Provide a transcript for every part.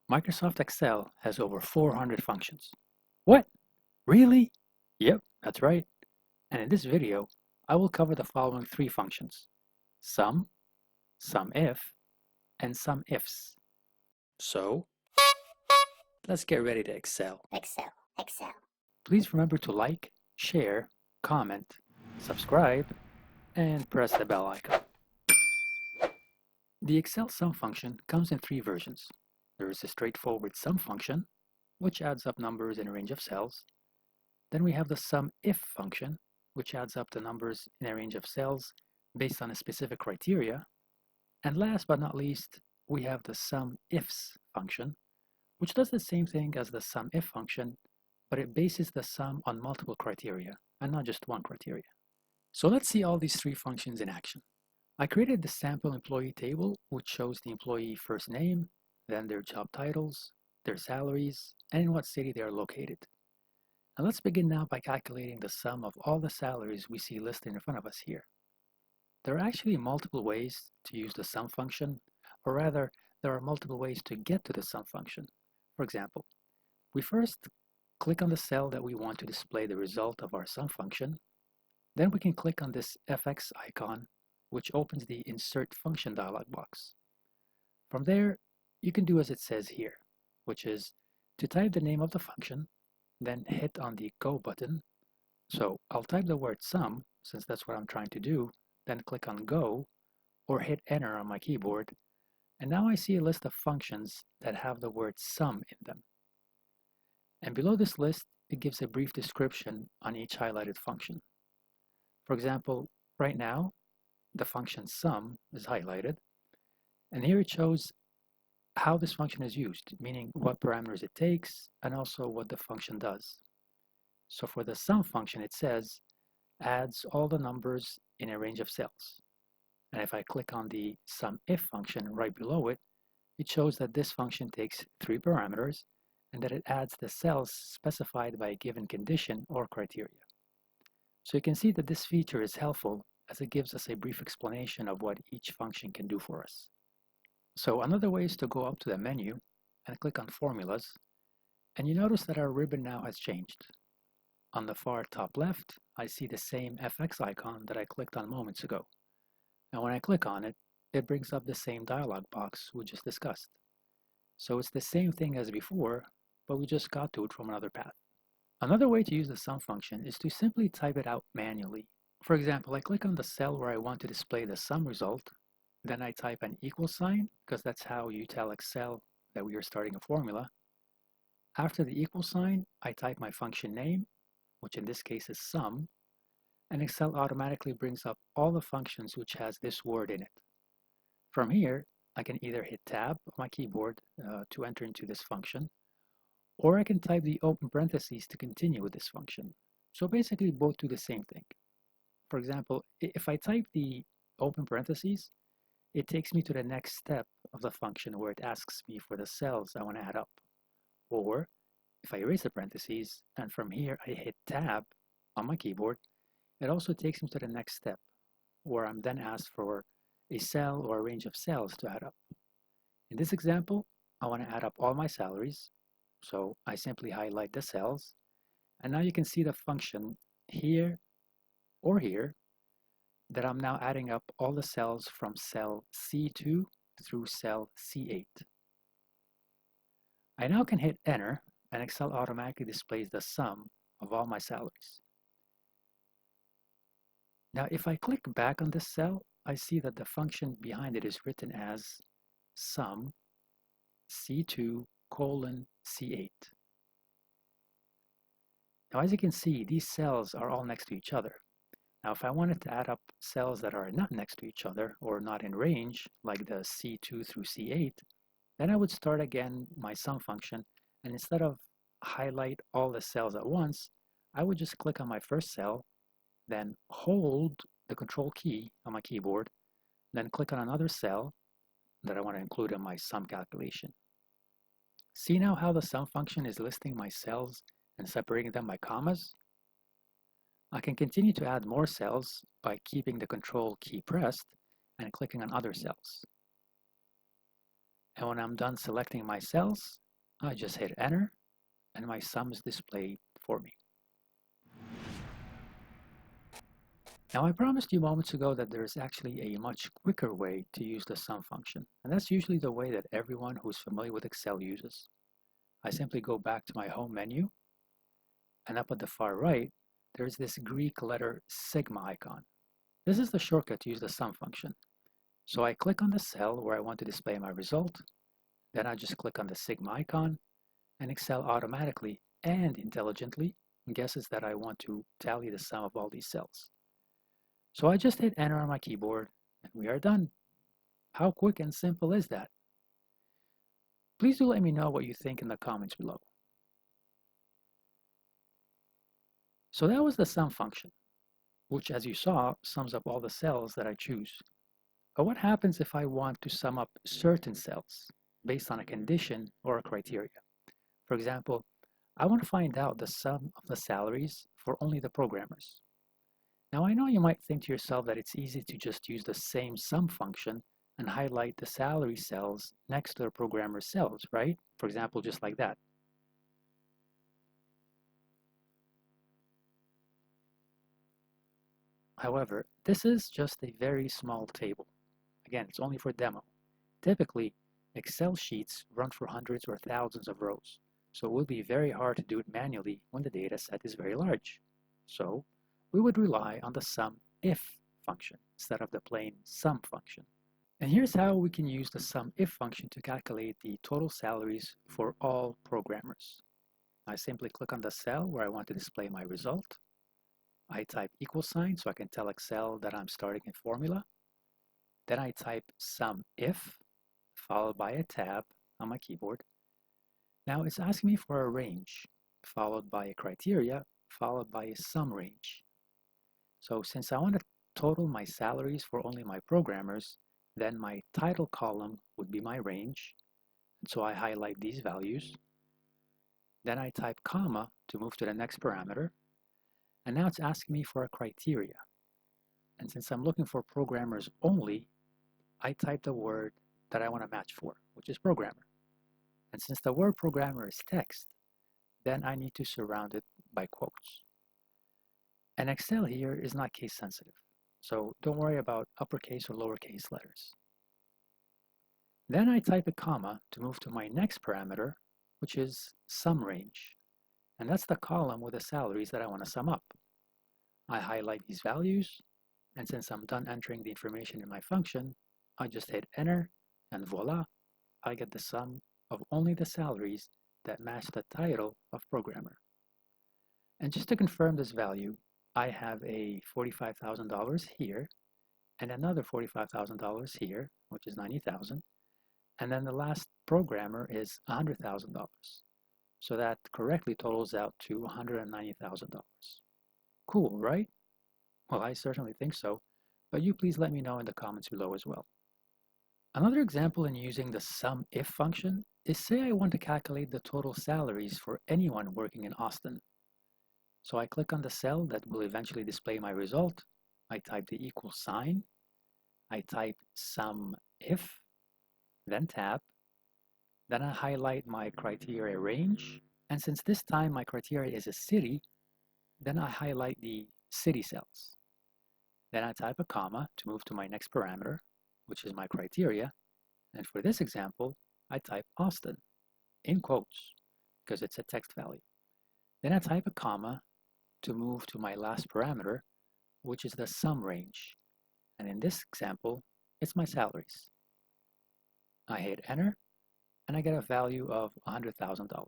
Microsoft Excel has over 400 functions. What? Really? Yep, that's right. And in this video, I will cover the following three functions: sum, SUMIF, and SUMIFs. So, let's get ready to excel. Excel. Please remember to like, share, comment, subscribe, and press the bell icon. The Excel sum function comes in three versions. There is a straightforward sum function, which adds up numbers in a range of cells. Then we have the SUMIF function, which adds up the numbers in a range of cells based on a specific criteria. And last but not least, we have the SUMIFs function, which does the same thing as the SUMIF function, but it bases the sum on multiple criteria and not just one criteria. So let's see all these three functions in action. I created the sample employee table, which shows the employee first name, then their job titles, their salaries, and in what city they are located. And let's begin now by calculating the sum of all the salaries we see listed in front of us here. There are actually multiple ways to use the sum function, or rather, there are multiple ways to get to the sum function. For example, we first click on the cell that we want to display the result of our sum function. Then we can click on this FX icon, which opens the Insert Function dialog box. From there, you can do as it says here, which is to type the name of the function, then hit on the Go button. So I'll type the word sum, since that's what I'm trying to do, then click on Go, or hit Enter on my keyboard, and now I see a list of functions that have the word sum in them. And below this list, it gives a brief description on each highlighted function. For example, right now, the function sum is highlighted, and here it shows how this function is used, meaning what parameters it takes, and also what the function does. So for the sum function, it says adds all the numbers in a range of cells. And if I click on the SUMIF function right below it, it shows that this function takes three parameters and that it adds the cells specified by a given condition or criteria. So you can see that this feature is helpful as it gives us a brief explanation of what each function can do for us. So another way is to go up to the menu and click on Formulas, and you notice that our ribbon now has changed. On the far top left, I see the same FX icon that I clicked on moments ago. And when I click on it, it brings up the same dialog box we just discussed. So it's the same thing as before, but we just got to it from another path. Another way to use the sum function is to simply type it out manually. For example, I click on the cell where I want to display the sum result, then I type an equal sign, because that's how you tell Excel that we are starting a formula. After the equal sign, I type my function name, which in this case is sum, and Excel automatically brings up all the functions which has this word in it. From here, I can either hit Tab on my keyboard to enter into this function, or I can type the open parentheses to continue with this function. So basically both do the same thing. For example, if I type the open parentheses, it takes me to the next step of the function where it asks me for the cells I want to add up. Or if I erase the parentheses and from here I hit Tab on my keyboard, it also takes me to the next step where I'm then asked for a cell or a range of cells to add up. In this example, I want to add up all my salaries, so I simply highlight the cells, and now you can see the function here or here that I'm now adding up all the cells from cell C2 through cell C8. I now can hit Enter, and Excel automatically displays the sum of all my salaries. Now if I click back on this cell, I see that the function behind it is written as sum C2 colon C8. Now as you can see, these cells are all next to each other. Now if I wanted to add up cells that are not next to each other or not in range, like the C2 through C8, then I would start again my sum function, and instead of highlight all the cells at once, I would just click on my first cell, then hold the control key on my keyboard, then click on another cell that I want to include in my sum calculation. See now how the sum function is listing my cells and separating them by commas? I can continue to add more cells by keeping the control key pressed and clicking on other cells. And when I'm done selecting my cells, I just hit enter and my sum is displayed for me. Now I promised you moments ago that there is actually a much quicker way to use the sum function, and that's usually the way that everyone who's familiar with Excel uses. I simply go back to my home menu, and up at the far right, there's this Greek letter sigma icon. This is the shortcut to use the sum function. So I click on the cell where I want to display my result, then I just click on the sigma icon, and Excel automatically and intelligently guesses that I want to tally the sum of all these cells. So I just hit enter on my keyboard, and we are done. How quick and simple is that? Please do let me know what you think in the comments below. So that was the sum function, which as you saw, sums up all the cells that I choose. But what happens if I want to sum up certain cells based on a condition or a criteria? For example, I want to find out the sum of the salaries for only the programmers. Now I know you might think to yourself that it's easy to just use the same sum function and highlight the salary cells next to the programmer cells, right? For example, just like that. However, this is just a very small table. Again, it's only for demo. Typically, Excel sheets run for hundreds or thousands of rows, so it will be very hard to do it manually when the data set is very large. So, we would rely on the sum if function instead of the plain sum function. And here's how we can use the sum if function to calculate the total salaries for all programmers. I simply click on the cell where I want to display my result. I type equal sign so I can tell Excel that I'm starting a formula. Then I type sum if, followed by a tab on my keyboard. Now it's asking me for a range, followed by a criteria, followed by a sum range. So since I want to total my salaries for only my programmers, then my title column would be my range. And so I highlight these values. Then I type comma to move to the next parameter. And now it's asking me for a criteria. And since I'm looking for programmers only, I type the word that I want to match for, which is programmer. And since the word programmer is text, then I need to surround it by quotes. And Excel here is not case sensitive, so don't worry about uppercase or lowercase letters. Then I type a comma to move to my next parameter, which is sum range. And that's the column with the salaries that I want to sum up. I highlight these values, and since I'm done entering the information in my function, I just hit enter, and voila, I get the sum of only the salaries that match the title of programmer. And just to confirm this value, I have a $45,000 here, and another $45,000 here, which is $90,000, and then the last programmer is $100,000. So that correctly totals out to $190,000. Cool, right? Well, I certainly think so, but you please let me know in the comments below as well. Another example in using the sum if function is say I want to calculate the total salaries for anyone working in Austin. So I click on the cell that will eventually display my result. I type the equal sign. I type sum if, then tab. Then I highlight my criteria range. And since this time my criteria is a city, then I highlight the city cells. Then I type a comma to move to my next parameter, which is my criteria. And for this example, I type Austin in quotes because it's a text value. Then I type a comma to move to my last parameter, which is the sum range. And in this example, it's my salaries. I hit enter and I get a value of $100,000.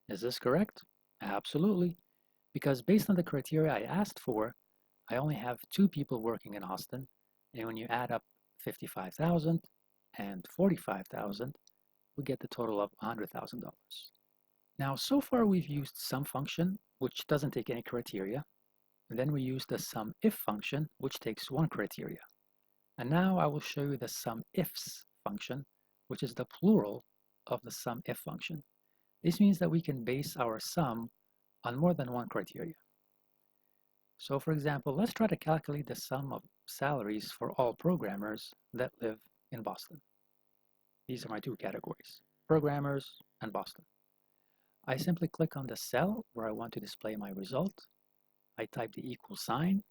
Is this correct? Absolutely, because based on the criteria I asked for, I only have 2 people working in Austin, and when you add up 55,000 and 45,000, we get the total of $100,000. Now, so far we've used sum function, which doesn't take any criteria, and then we use the sum if function, which takes 1 criteria. And now I will show you the sum ifs function, which is the plural of the sum if function. This means that we can base our sum on more than 1 criteria. So for example, let's try to calculate the sum of salaries for all programmers that live in Boston. These are my two categories, programmers and Boston. I simply click on the cell where I want to display my result. I type the equal sign,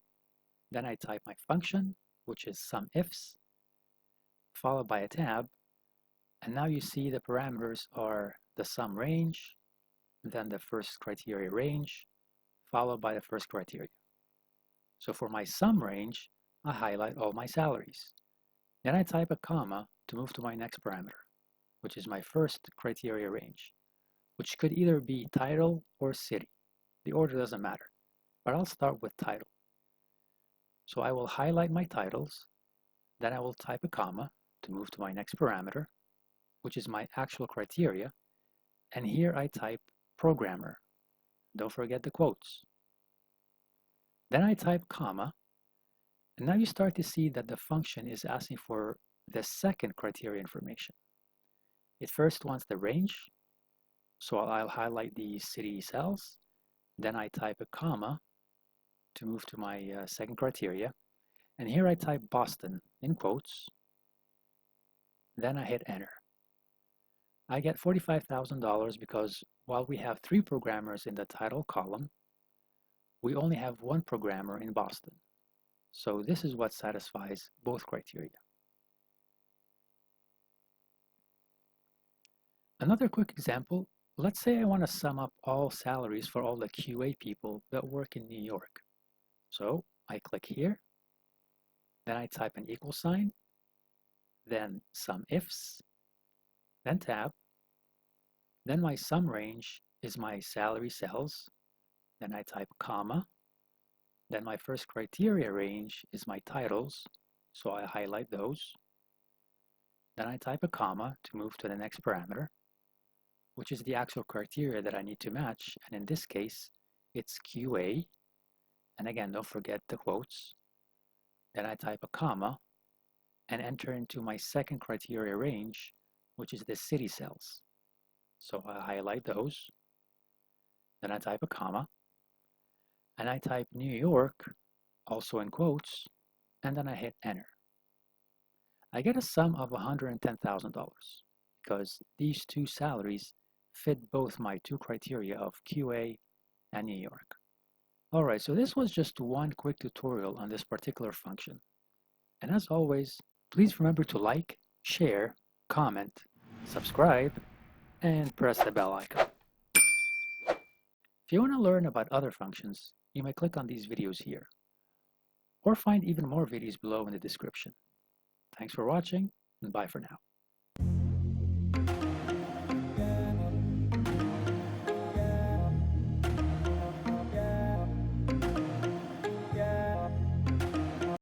then I type my function, which is Sumifs, followed by a tab, and now you see the parameters are the sum range, then the first criteria range, followed by the first criteria. So for my sum range, I highlight all my salaries. Then I type a comma to move to my next parameter, which is my first criteria range, which could either be title or city. The order doesn't matter, but I'll start with title. So I will highlight my titles, then I will type a comma to move to my next parameter, which is my actual criteria, and here I type programmer. Don't forget the quotes. Then I type comma, and now you start to see that the function is asking for the second criteria information. It first wants the range, so I'll highlight the city cells, then I type a comma to move to my second criteria, and here I type Boston in quotes, then I hit enter. I get $45,000 because while we have 3 programmers in the title column, we only have 1 programmer in Boston. So this is what satisfies both criteria. Another quick example, let's say I want to sum up all salaries for all the QA people that work in New York. So I click here, then I type an equal sign, then Sumifs, then tab, then my sum range is my salary cells, then I type comma, then my first criteria range is my titles, so I highlight those, then I type a comma to move to the next parameter, which is the actual criteria that I need to match, and in this case it's QA, and again don't forget the quotes, then I type a comma and enter into my second criteria range, which is the city cells. So I highlight those, then I type a comma, and I type New York, also in quotes, and then I hit enter. I get a sum of $110,000 because these two salaries fit both my two criteria of QA and New York. Alright, so this was just one quick tutorial on this particular function. And as always, please remember to like, share, comment, subscribe, and press the bell icon. If you want to learn about other functions, you may click on these videos here, or find even more videos below in the description. Thanks for watching, and bye for now.